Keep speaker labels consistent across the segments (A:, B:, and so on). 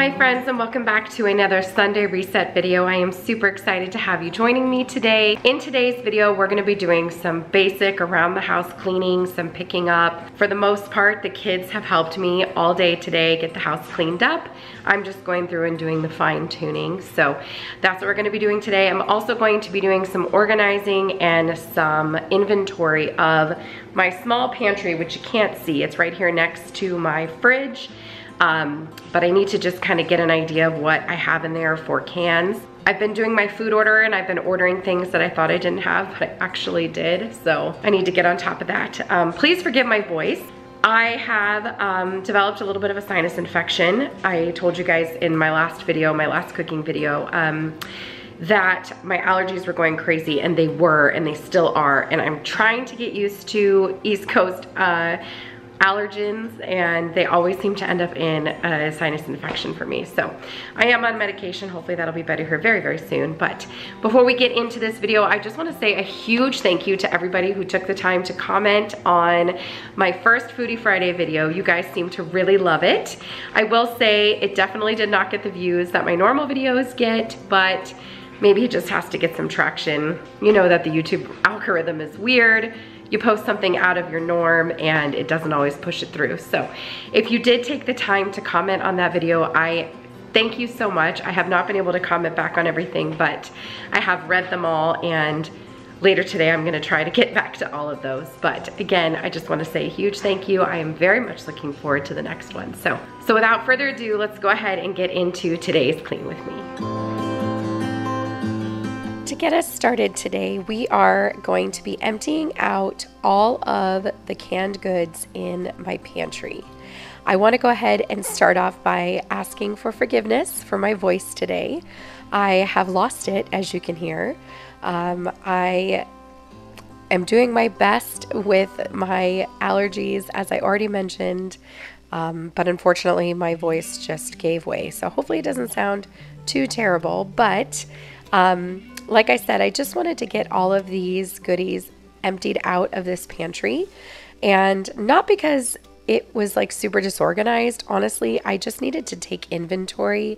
A: Hi friends, and welcome back to another Sunday Reset video. I am super excited to have you joining me today. In today's video, we're gonna be doing some basic around the house cleaning, some picking up. For the most part, the kids have helped me all day today get the house cleaned up. I'm just going through and doing the fine tuning. So that's what we're gonna be doing today. I'm also going to be doing some organizing and some inventory of my small pantry, which you can't see. It's right here next to my fridge. But I need to just kind of get an idea of what I have in there for cans. I've been doing my food order and I've been ordering things that I thought I didn't have, but I actually did. So I need to get on top of that. Please forgive my voice. I have developed a little bit of a sinus infection. I told you guys in my last video, my last cooking video, that my allergies were going crazy, and they were, and they still are. And I'm trying to get used to East Coast allergens, and they always seem to end up in a sinus infection for me. So I am on medication. Hopefully that'll be better here very, very soon. But before we get into this video, I just want to say a huge thank you to everybody who took the time to comment on my first Foodie Friday video. You guys seem to really love it. I will say it definitely did not get the views that my normal videos get, but maybe it just has to get some traction. You know that the YouTube algorithm is weird. You post something out of your norm and it doesn't always push it through. So if you did take the time to comment on that video, I thank you so much. I have not been able to comment back on everything, but I have read them all, and later today I'm gonna try to get back to all of those. But again, I just wanna say a huge thank you. I am very much looking forward to the next one. So without further ado, let's go ahead and get into today's Clean With Me. To get us started today, we are going to be emptying out all of the canned goods in my pantry. I want to go ahead and start off by asking for forgiveness for my voice today. I have lost it, as you can hear. I am doing my best with my allergies, as I already mentioned, but unfortunately my voice just gave way. So hopefully it doesn't sound too terrible, but like I said, I just wanted to get all of these goodies emptied out of this pantry, and not because it was like super disorganized. Honestly, I just needed to take inventory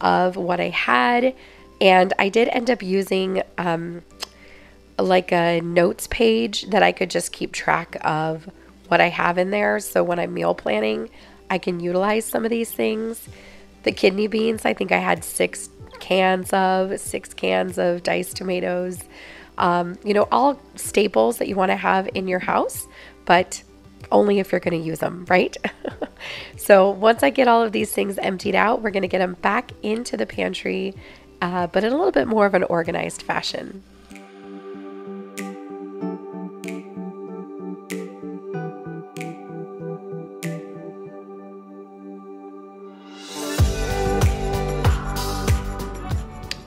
A: of what I had, and I did end up using like a notes page that I could just keep track of what I have in there. So when I'm meal planning, I can utilize some of these things. The kidney beans, I think I had 6 cans of diced tomatoes, you know, all staples that you want to have in your house, but only if you're going to use them, right? So once I get all of these things emptied out, we're going to get them back into the pantry, but in a little bit more of an organized fashion.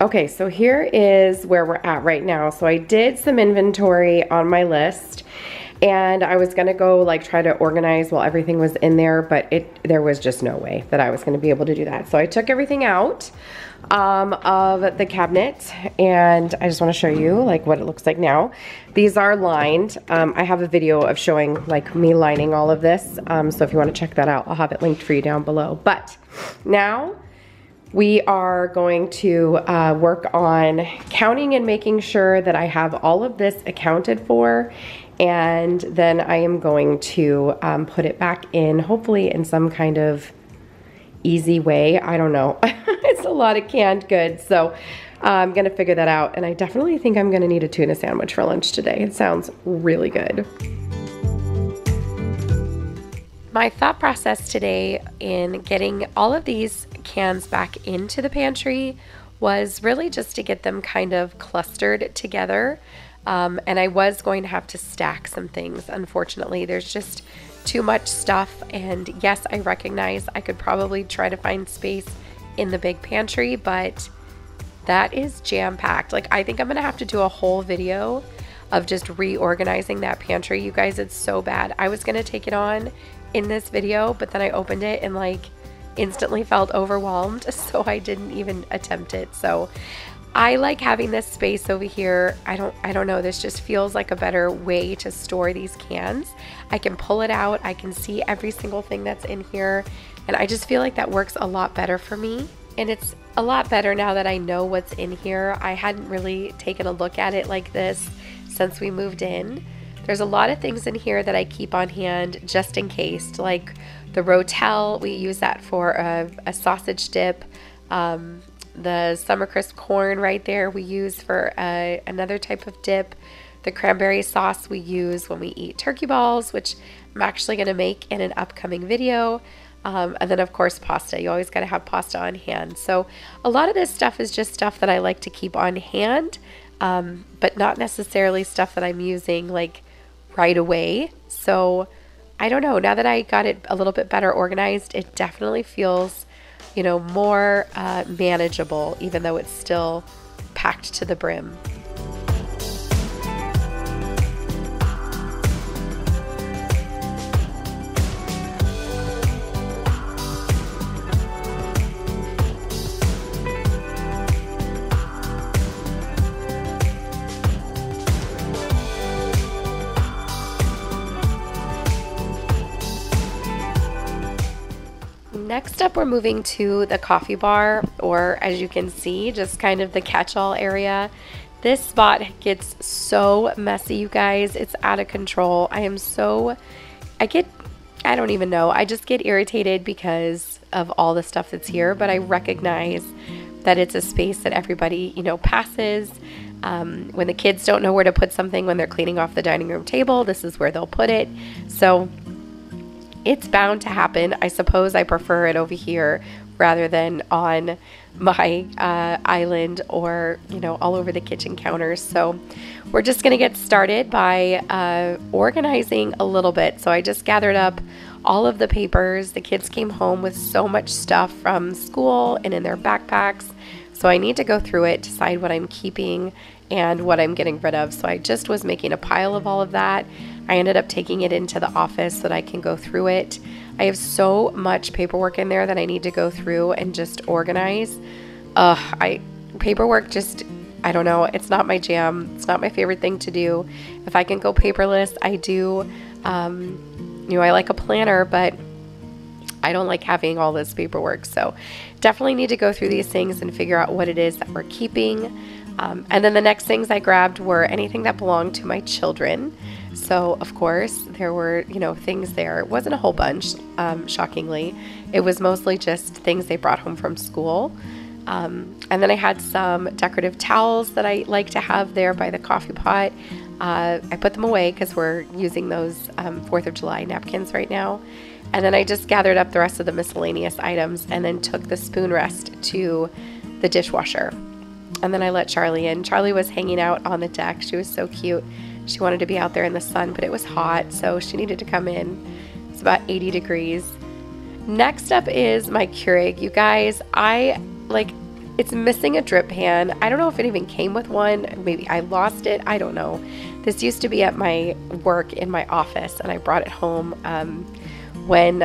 A: Okay, so here is where we're at right now. So I did some inventory on my list, and I was gonna go like try to organize while everything was in there, but there was just no way that I was gonna be able to do that. So I took everything out of the cabinet, and I just wanna show you like what it looks like now. These are lined. I have a video of showing like me lining all of this. So if you wanna check that out, I'll have it linked for you down below. But now, we are going to work on counting and making sure that I have all of this accounted for, and then I am going to put it back in, hopefully in some kind of easy way. I don't know. It's a lot of canned goods, so I'm gonna figure that out, and I definitely think I'm gonna need a tuna sandwich for lunch today. It sounds really good. My thought process today in getting all of these cans back into the pantry was really just to get them kind of clustered together. And I was going to have to stack some things. Unfortunately, there's just too much stuff. And yes, I recognize I could probably try to find space in the big pantry, but that is jam-packed. Like, I think I'm gonna have to do a whole video of just reorganizing that pantry. You guys, it's so bad. I was gonna take it on in this video, but then I opened it and like instantly felt overwhelmed, so I didn't even attempt it. So I like having this space over here. I don't know, this just feels like a better way to store these cans. I can pull it out, I can see every single thing that's in here. And I just feel like that works a lot better for me. And it's a lot better now that I know what's in here. I hadn't really taken a look at it like this since we moved in. There's a lot of things in here that I keep on hand just in case, like the Rotel, we use that for a sausage dip. The Summer Crisp corn right there we use for another type of dip. The cranberry sauce we use when we eat turkey balls, which I'm actually going to make in an upcoming video. And then of course pasta. You always got to have pasta on hand. So a lot of this stuff is just stuff that I like to keep on hand, but not necessarily stuff that I'm using like right away. So I don't know, now that I got it a little bit better organized, it definitely feels, you know, more manageable, even though it's still packed to the brim. Next up, we're moving to the coffee bar, or as you can see, just kind of the catch-all area. This spot gets so messy, you guys. It's out of control. I don't even know. I just get irritated because of all the stuff that's here, but I recognize that it's a space that everybody, you know, passes. When the kids don't know where to put something when they're cleaning off the dining room table, this is where they'll put it. So it's bound to happen. I suppose I prefer it over here rather than on my island or, you know, all over the kitchen counters. So we're just going to get started by organizing a little bit. So I just gathered up all of the papers. The kids came home with so much stuff from school and in their backpacks. So I need to go through it, decide what I'm keeping and what I'm getting rid of. So I just was making a pile of all of that. I ended up taking it into the office so that I can go through it. I have so much paperwork in there that I need to go through and just organize. Paperwork just, I don't know, it's not my jam. It's not my favorite thing to do. If I can go paperless, I do. You know, I like a planner, but I don't like having all this paperwork. So definitely need to go through these things and figure out what it is that we're keeping. And then the next things I grabbed were anything that belonged to my children. So of course there were, you know, things there. It wasn't a whole bunch, shockingly. It was mostly just things they brought home from school. And then I had some decorative towels that I like to have there by the coffee pot. I put them away because we're using those 4th of July napkins right now. And then I just gathered up the rest of the miscellaneous items and then took the spoon rest to the dishwasher. And then I let Charlie in. Charlie was hanging out on the deck. She was so cute. She wanted to be out there in the sun, but it was hot, so she needed to come in. It's about 80 degrees. Next up is my Keurig. You guys, it's missing a drip pan. I don't know if it even came with one. Maybe I lost it. I don't know. This used to be at my work in my office, and I brought it home when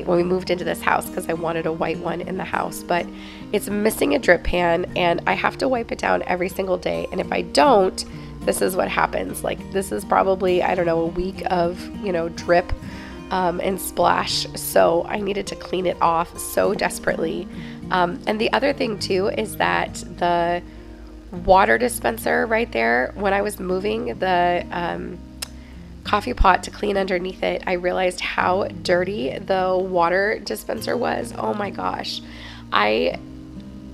A: we moved into this house because I wanted a white one in the house. But it's missing a drip pan, and I have to wipe it down every single day. And if I don't, this is what happens. Like, this is probably, I don't know, a week of, you know, drip and splash. So I needed to clean it off so desperately. And the other thing too is that the water dispenser right there, when I was moving the coffee pot to clean underneath it, I realized how dirty the water dispenser was. Oh my gosh.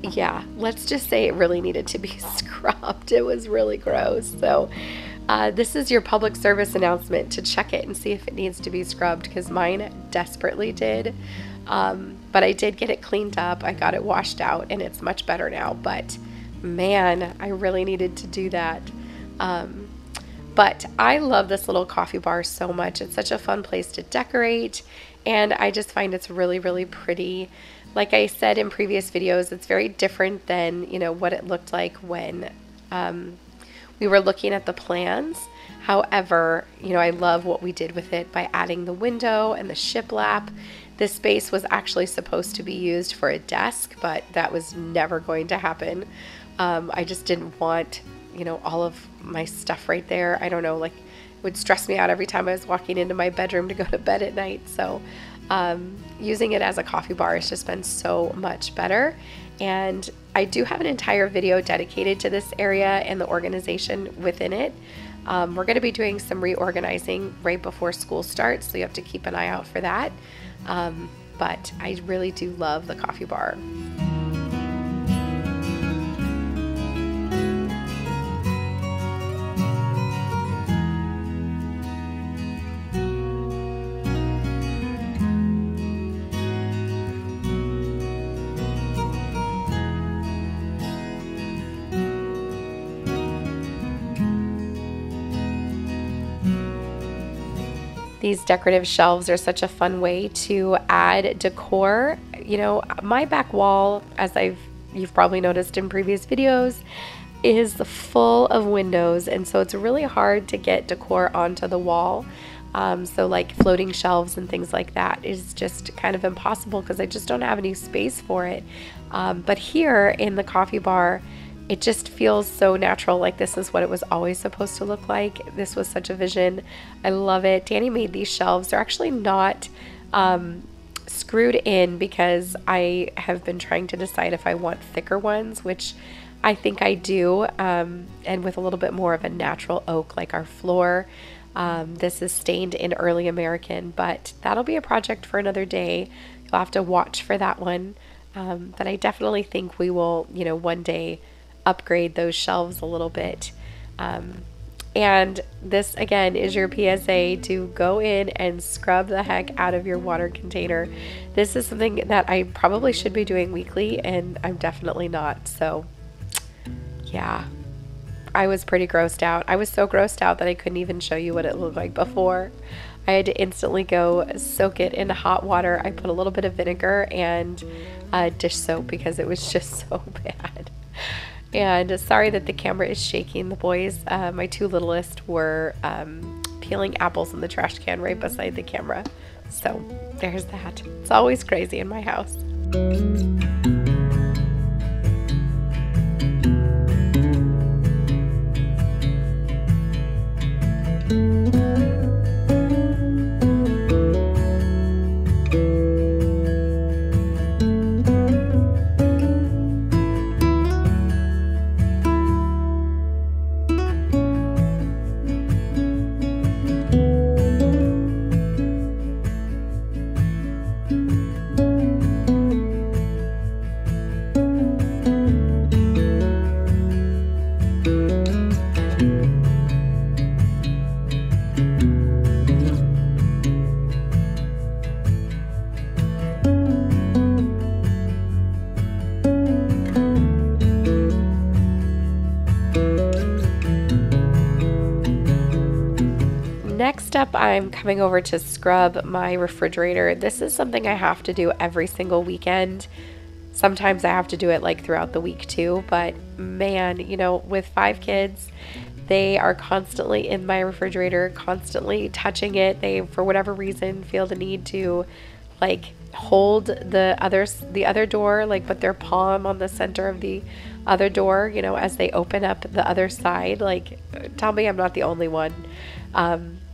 A: Yeah, let's just say it really needed to be scrubbed. It was really gross. So this is your public service announcement to check it and see if it needs to be scrubbed, because mine desperately did. But I did get it cleaned up. I got it washed out and it's much better now. But man, I really needed to do that. But I love this little coffee bar so much. It's such a fun place to decorate, and I just find it's really, really pretty. Like I said in previous videos, it's very different than, you know, what it looked like when we were looking at the plans. However, you know, I love what we did with it by adding the window and the shiplap. This space was actually supposed to be used for a desk, but that was never going to happen. I just didn't want, you know, all of my stuff right there. I don't know, like, it would stress me out every time I was walking into my bedroom to go to bed at night. So using it as a coffee bar has just been so much better. And I do have an entire video dedicated to this area and the organization within it. We're going to be doing some reorganizing right before school starts, so you have to keep an eye out for that. But I really do love the coffee bar. These decorative shelves are such a fun way to add decor. You know, my back wall, as you've probably noticed in previous videos, is full of windows, and so it's really hard to get decor onto the wall. So like floating shelves and things like that is just kind of impossible because I just don't have any space for it. But here in the coffee bar, it just feels so natural, like this is what it was always supposed to look like. This was such a vision. I love it. Danny made these shelves. They're actually not screwed in because I have been trying to decide if I want thicker ones, which I think I do, and with a little bit more of a natural oak like our floor. This is stained in early American, but that'll be a project for another day. You'll have to watch for that one. But I definitely think we will, you know, one day upgrade those shelves a little bit. And this again is your PSA to go in and scrub the heck out of your water container. This is something that I probably should be doing weekly, and I'm definitely not. So yeah, I was pretty grossed out. I was so grossed out that I couldn't even show you what it looked like before. I had to instantly go soak it in hot water. I put a little bit of vinegar and dish soap because it was just so bad. And sorry that the camera is shaking. The boys, my two littlest, were peeling apples in the trash can right beside the camera. So there's that. It's always crazy in my house. Next up, I'm coming over to scrub my refrigerator. This is something I have to do every single weekend. Sometimes I have to do it like throughout the week too, but man, you know, with 5 kids, they are constantly in my refrigerator, constantly touching it. They, for whatever reason, feel the need to like hold the other door, like put their palm on the center of the other door, you know, as they open up the other side. Like, tell me I'm not the only one.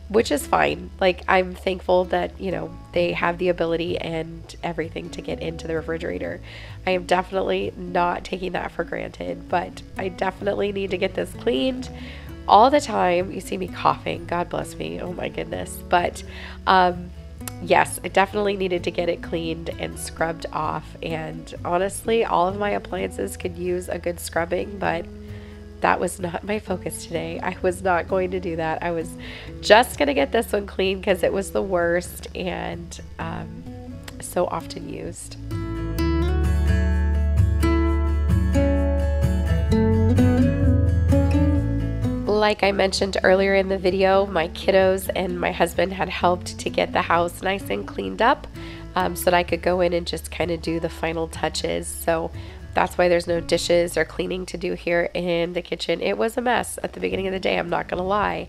A: Which is fine. Like, I'm thankful that, you know, they have the ability and everything to get into the refrigerator. I am definitely not taking that for granted, but I definitely need to get this cleaned all the time. You see me coughing, God bless me, oh my goodness. But yes, I definitely needed to get it cleaned and scrubbed off, and honestly, all of my appliances could use a good scrubbing, but that was not my focus today. I was not going to do that. I was just going to get this one clean because it was the worst and so often used. Like I mentioned earlier in the video, my kiddos and my husband had helped to get the house nice and cleaned up so that I could go in and just kind of do the final touches. So that's why there's no dishes or cleaning to do here in the kitchen. It was a mess at the beginning of the day, I'm not gonna lie,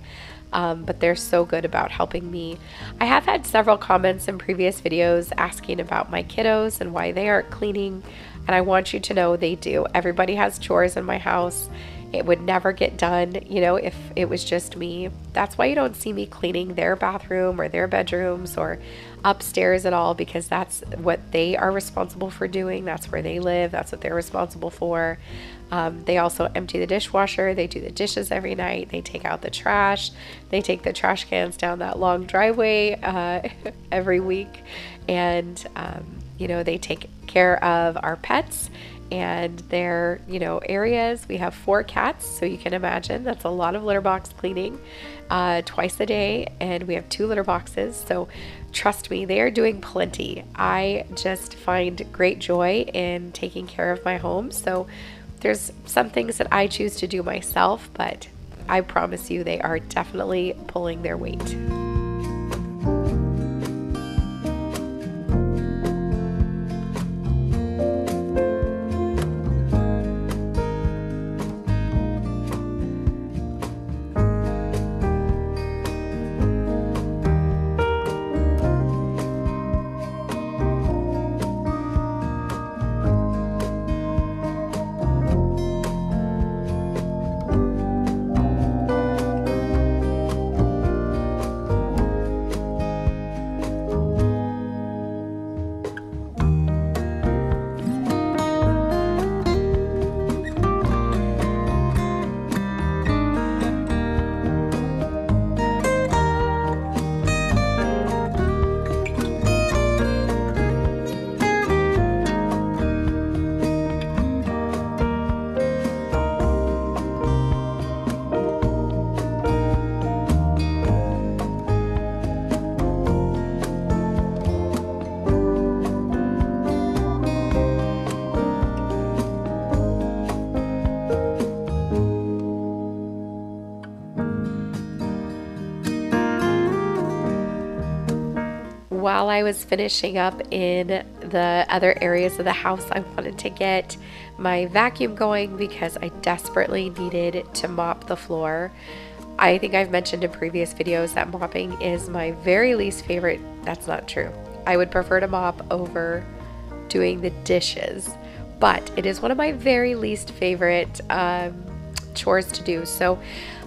A: but they're so good about helping me. I have had several comments in previous videos asking about my kiddos and why they aren't cleaning, and I want you to know they do. Everybody has chores in my house, It would never get done, you know, if it was just me. That's why you don't see me cleaning their bathroom or their bedrooms or upstairs at all, because that's what they are responsible for doing. That's where they live. That's what they're responsible for. They also empty the dishwasher. They do the dishes every night. They take out the trash. They take the trash cans down that long driveway every week. And, you know, they take care of our pets and their, you know, areas. We have 4 cats, so you can imagine that's a lot of litter box cleaning twice a day, and we have 2 litter boxes. So trust me, they are doing plenty. I just find great joy in taking care of my home. So there's some things that I choose to do myself, but I promise you they are definitely pulling their weight. While I was finishing up in the other areas of the house, I wanted to get my vacuum going because I desperately needed to mop the floor. I think I've mentioned in previous videos that mopping is my very least favorite. That's not true. I would prefer to mop over doing the dishes, but it is one of my very least favorite chores to do. So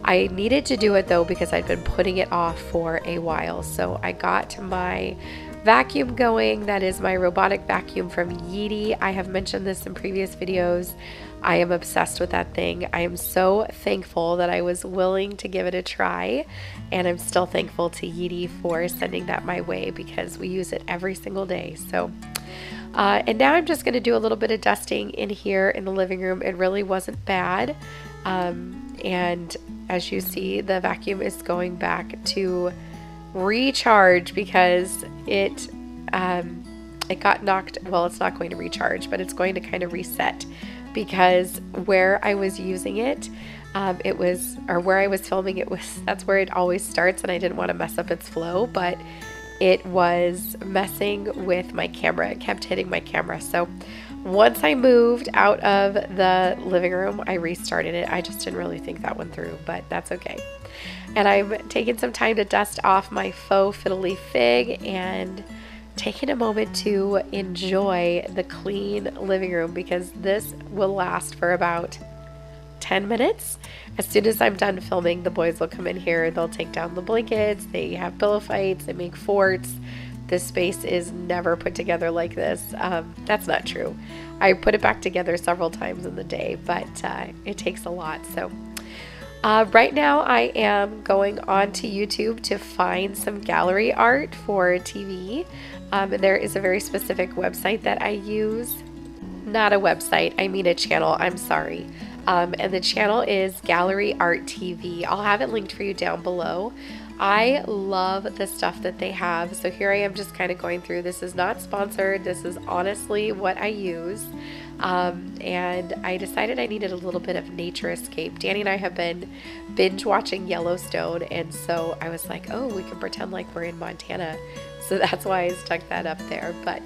A: I needed to do it though because I'd been putting it off for a while. So I got my vacuum going. That is my robotic vacuum from Yeetie. I have mentioned this in previous videos. I am obsessed with that thing. I am so thankful that I was willing to give it a try, and I'm still thankful to Yeetie for sending that my way because we use it every single day. So and now I'm just going to do a little bit of dusting in here in the living room. It really wasn't bad. And as you see, the vacuum is going back to recharge because it got knocked. Well, it's not going to recharge, but it's going to kind of reset because where I was using it, where I was filming it was, that's where it always starts, and I didn't want to mess up its flow, but it was messing with my camera. It kept hitting my camera. So once I moved out of the living room, I restarted it. I just didn't really think that one through, but that's okay. And I'm taking some time to dust off my faux fiddly fig and taking a moment to enjoy the clean living room because this will last for about 10 minutes. As soon as I'm done filming, the boys will come in here. They'll take down the blankets. They have pillow fights. They make forts. This space is never put together like this. That's not true. I put it back together several times in the day, but it takes a lot. So right now I am going on to YouTube to find some gallery art for TV. And there is a very specific website that I use. Not a website, I mean a channel, I'm sorry. And the channel is Gallery Art TV. I'll have it linked for you down below. I love the stuff that they have. So here I am just kind of going through. This is not sponsored. This is honestly what I use. And I decided I needed a little bit of nature escape. Danny and I have been binge watching Yellowstone. And so I was like, oh, we can pretend like we're in Montana. So that's why I stuck that up there. But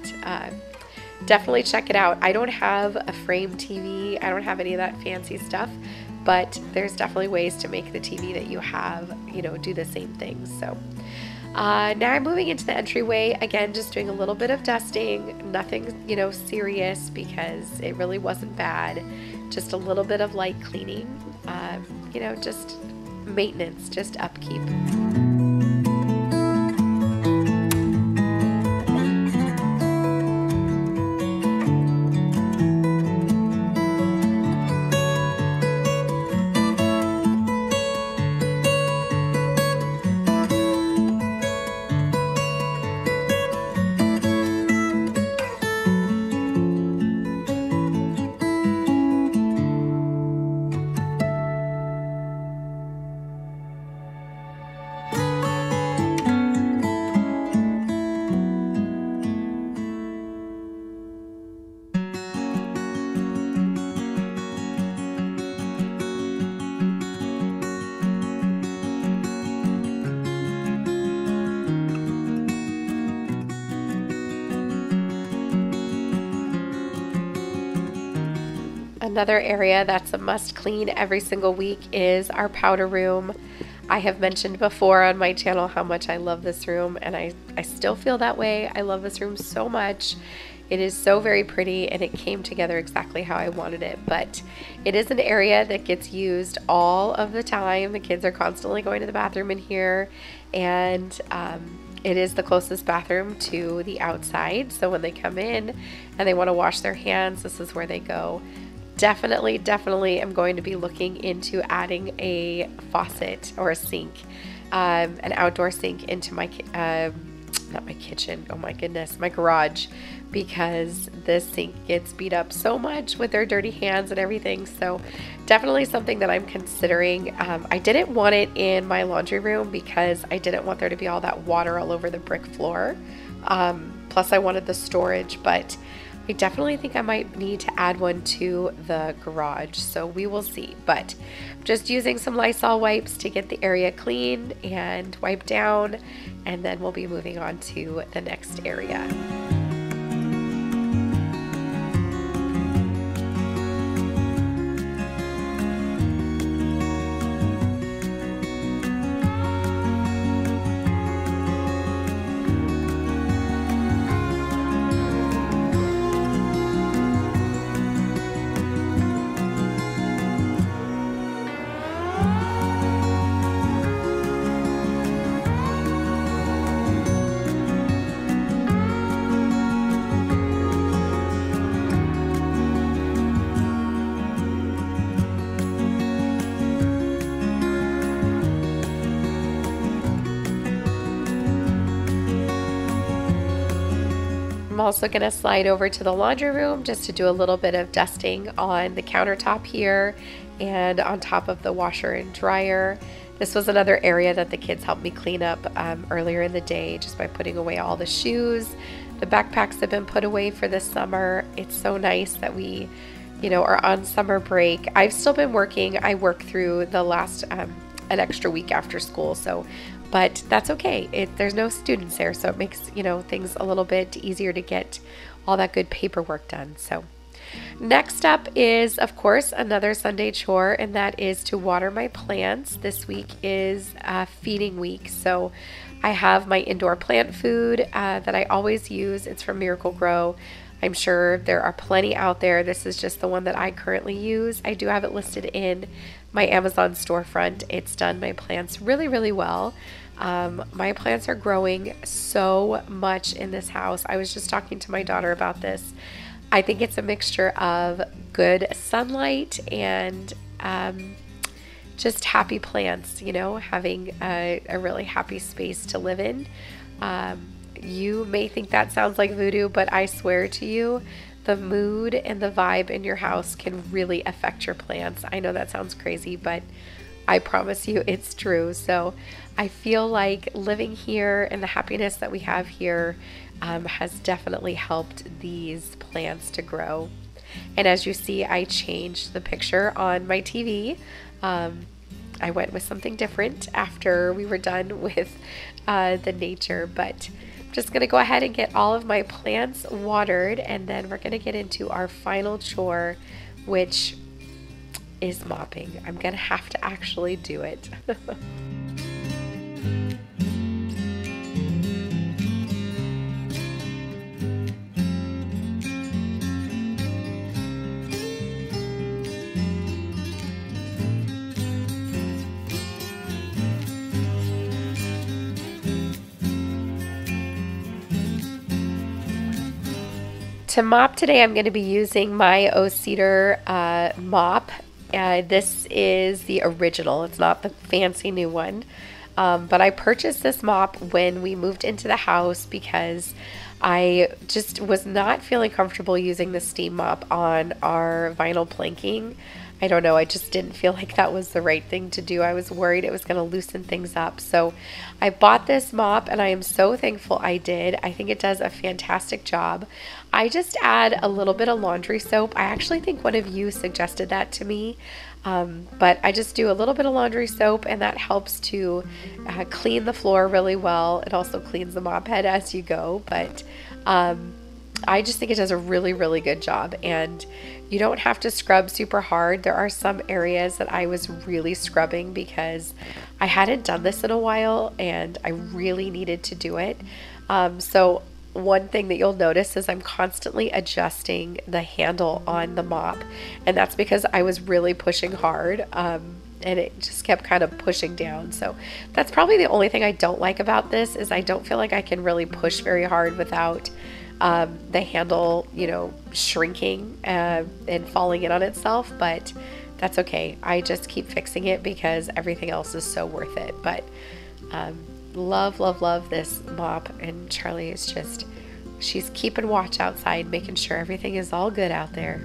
A: definitely check it out. I don't have a frame TV. I don't have any of that fancy stuff. But there's definitely ways to make the TV that you have, you know, do the same things. So now I'm moving into the entryway. Again, just doing a little bit of dusting. Nothing, you know, serious because it really wasn't bad. just a little bit of light cleaning, you know, just maintenance, just upkeep. Another area that's a must clean every single week is our powder room. I have mentioned before on my channel how much I love this room, and I still feel that way. I love this room so much. It is so very pretty, and it came together exactly how I wanted it, but it is an area that gets used all of the time. The kids are constantly going to the bathroom in here, and it is the closest bathroom to the outside, so when they come in and they want to wash their hands, this is where they go. Definitely am going to be looking into adding a faucet or a sink, an outdoor sink into my, not my kitchen, oh my goodness, my garage, because this sink gets beat up so much with their dirty hands and everything. So definitely something that I'm considering. I didn't want it in my laundry room because I didn't want there to be all that water all over the brick floor. Plus I wanted the storage, but I definitely think I might need to add one to the garage, so we will see. But just using some Lysol wipes to get the area clean and wiped down, and then we'll be moving on to the next area. I'm also going to slide over to the laundry room just to do a little bit of dusting on the countertop here and on top of the washer and dryer. This was another area that the kids helped me clean up earlier in the day just by putting away all the shoes. The backpacks have been put away for this summer. It's so nice that we, you know, are on summer break. I've still been working. I work through the last an extra week after school, so but that's okay. There's no students there, so it makes, you know, things a little bit easier to get all that good paperwork done. So next up is, of course, another Sunday chore, and that is to water my plants. This week is feeding week, so I have my indoor plant food that I always use. It's from Miracle Grow. I'm sure there are plenty out there. This is just the one that I currently use. I do have it listed in my Amazon storefront. It's done my plants really, really well. My plants are growing so much in this house. I was just talking to my daughter about this. I think it's a mixture of good sunlight and just happy plants, you know, having a really happy space to live in. You may think that sounds like voodoo, but I swear to you, the mood and the vibe in your house can really affect your plants. I know that sounds crazy, but I promise you it's true. So I feel like living here and the happiness that we have here has definitely helped these plants to grow. And as you see, I changed the picture on my TV. I went with something different after we were done with the nature, but I'm just going to go ahead and get all of my plants watered, and then we're going to get into our final chore, which is mopping. I'm going to have to actually do it. To mop today, I'm going to be using my O-Cedar mop. This is the original. It's not the fancy new one. But I purchased this mop when we moved into the house because I just was not feeling comfortable using the steam mop on our vinyl planking. I don't know, I just didn't feel like that was the right thing to do. I was worried it was going to loosen things up. So I bought this mop and I am so thankful I did. I think it does a fantastic job. I just add a little bit of laundry soap. I actually think one of you suggested that to me. But I just do a little bit of laundry soap and that helps to clean the floor really well. It also cleans the mop head as you go, but I just think it does a really, really good job, and you don't have to scrub super hard. There are some areas that I was really scrubbing because I hadn't done this in a while and I really needed to do it. So one thing that you'll notice is I'm constantly adjusting the handle on the mop, and that's because I was really pushing hard and it just kept kind of pushing down. So that's probably the only thing I don't like about this, is I don't feel like I can really push very hard without the handle, you know, shrinking and falling in on itself, but that's okay. I just keep fixing it because everything else is so worth it. But love, love, love this mop, and Charlie is just, she's keeping watch outside, making sure everything is all good out there.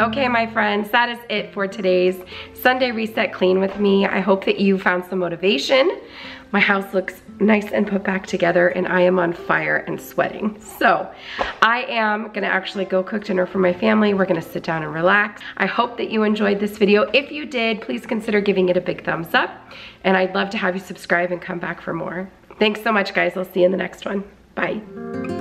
A: Okay, my friends, that is it for today's Sunday Reset Clean with me. I hope that you found some motivation. My house looks nice and put back together, and I am on fire and sweating. So I am gonna actually go cook dinner for my family. We're gonna sit down and relax. I hope that you enjoyed this video. If you did, please consider giving it a big thumbs up, and I'd love to have you subscribe and come back for more. Thanks so much, guys. I'll see you in the next one. Bye.